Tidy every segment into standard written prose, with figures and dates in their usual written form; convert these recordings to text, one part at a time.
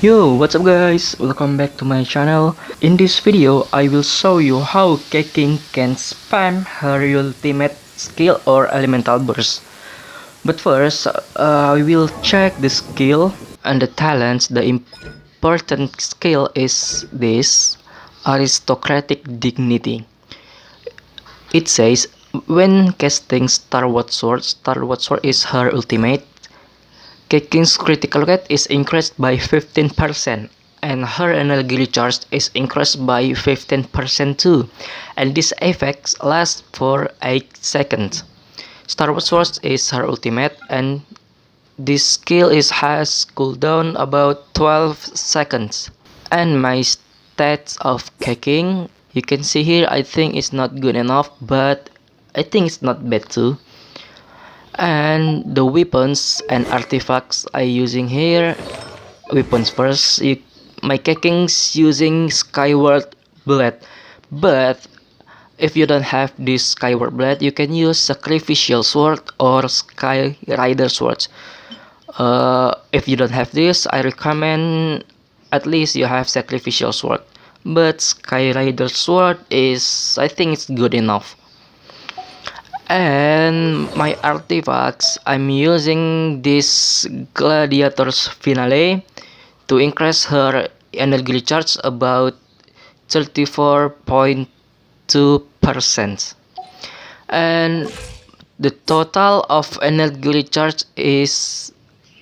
Yo, what's up guys? Welcome back to my channel. In this video, I will show you how Keqing can spam her ultimate skill or elemental burst. But first, I will check the skill and the talents. The important skill is this aristocratic dignity. It says when casting Starward Sword is her ultimate. Keqing's critical rate is increased by 15% and her energy recharge is increased by 15% too, and this effect lasts for 8 seconds. Starward Sword is her ultimate and this skill has cooldown about 12 seconds. And my stats of Keqing, you can see here, I think it's not good enough, but I think it's not bad too. And the weapons and artifacts I using here. Weapons first, my Keqing's using Skyward Blade, but if you don't have this Skyward Blade, you can use Sacrificial Sword or Sky Rider Sword. If you don't have this, I recommend at least you have Sacrificial Sword, but Sky Rider Sword is, I think it's good enough. And my artifacts, I'm using this Gladiator's Finale to increase her energy recharge about 34.2%. And the total of energy recharge is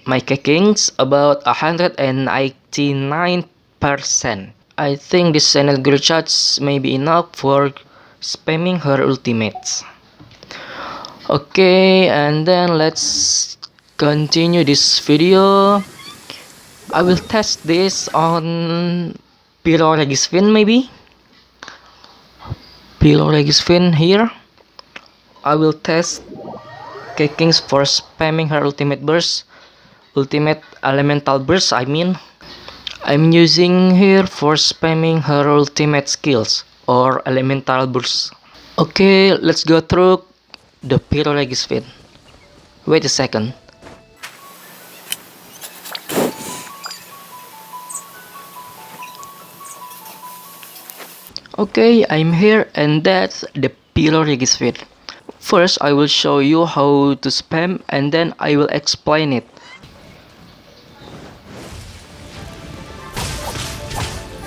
my Keqing's about 189%. I think this energy recharge may be enough for spamming her ultimates. Okay, and then let's continue this video. I will test this on Pyroregisfin maybe. Pyroregisfin here. I will test Keqing's for spamming her ultimate burst. Ultimate elemental burst, I mean. I'm using here for spamming her ultimate skills or elemental burst. Okay, let's go through the Pyroregisfin. Wait a second. Okay, I'm here and that's the Pyroregisfin. First, I will show you how to spam and then I will explain it.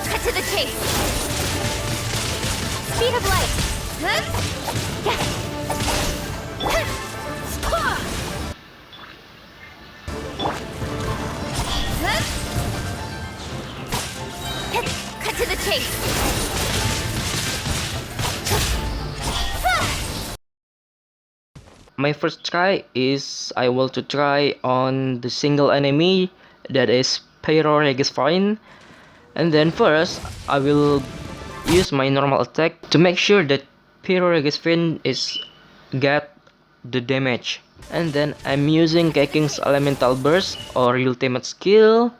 Cut to the chase. Speed of light. Cut to the chase. My first try is I want to try on the single enemy that is Pyroregisfin, and then first I will use my normal attack to make sure that Pyroregisfin is get the damage, and then I'm using Keqing's elemental burst or ultimate skill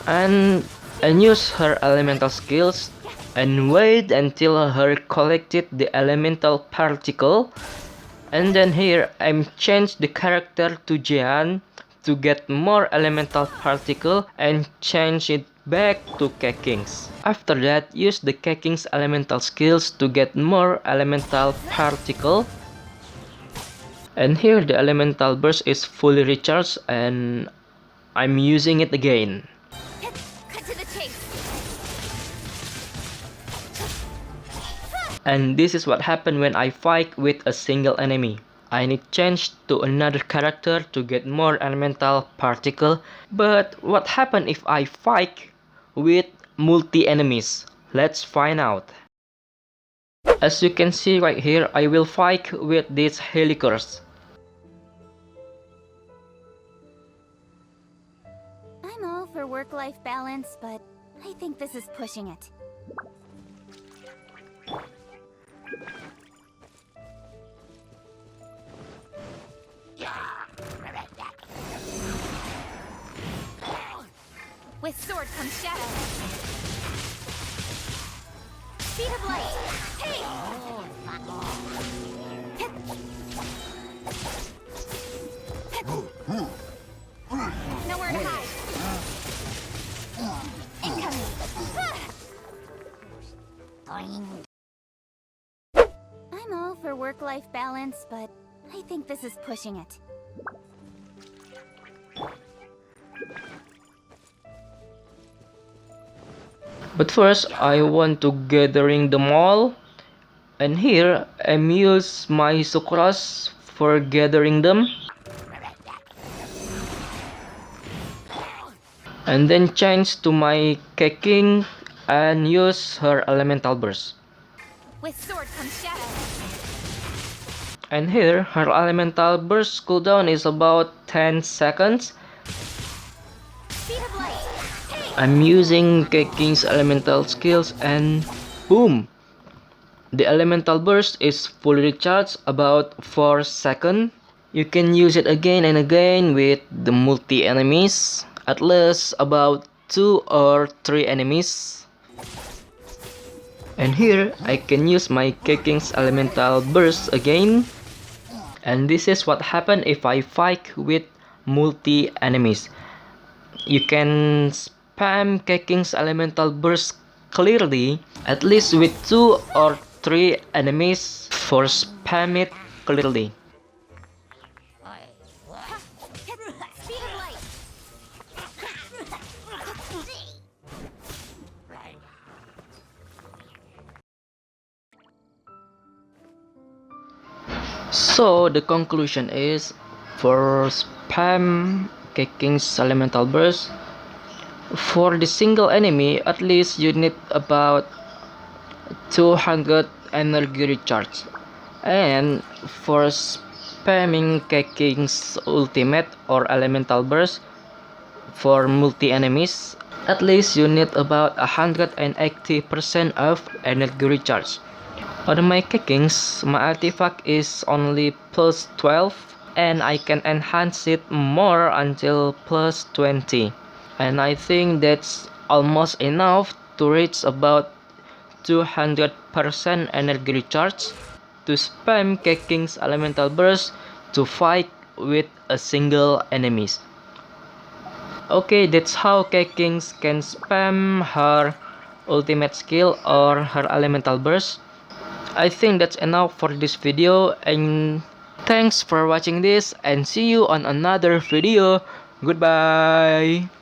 and use her elemental skills and wait until her collected the elemental particle. And then here I'm change the character to Jean to get more elemental particle and change it back to Keqing's. After that, use the Keqing's elemental skills to get more elemental particle. And here the elemental burst is fully recharged and I'm using it again. Cut to the chase. And this is what happened when I fight with a single enemy. I need change to another character to get more elemental particle. But what happened if I fight with multi enemies? Let's find out. As you can see right here, I will fight with these Helicurs. I'm all for work-life balance, but I think this is pushing it. With sword comes shadow. Speed of light. Hey! Nowhere to hide. work-life balance, but I think this is pushing it. But first, I want to gathering them all. And here, I'm use my sucras for gathering them. And then change to my Keqing and use her elemental burst. With sword comes shadow. And here, her elemental burst cooldown is about 10 seconds. Speed of light. I'm using Keqing's elemental skills and boom! The elemental burst is fully recharged about 4 seconds. You can use it again and again with the multi enemies, at least about 2 or 3 enemies. And here I can use my Keqing's elemental burst again. And this is what happens if I fight with multi enemies. You can spam Keqing's elemental burst clearly, at least with 2 or 3 enemies for spam it clearly. Speed of light. So the conclusion is, for spam Keqing's elemental burst, for the single enemy at least you need about 200 energy recharge. And for spamming Keqing's ultimate or elemental burst for multi enemies, at least you need about 180% of energy recharge. On my Keqing's, my artifact is only plus 12 and I can enhance it more until plus 20. And I think that's almost enough to reach about 200% energy recharge to spam Keqing's elemental burst to fight with a single enemies. Okay, that's how Keqing can spam her ultimate skill or her elemental burst. I think that's enough for this video, and thanks for watching this and see you on another video. Goodbye.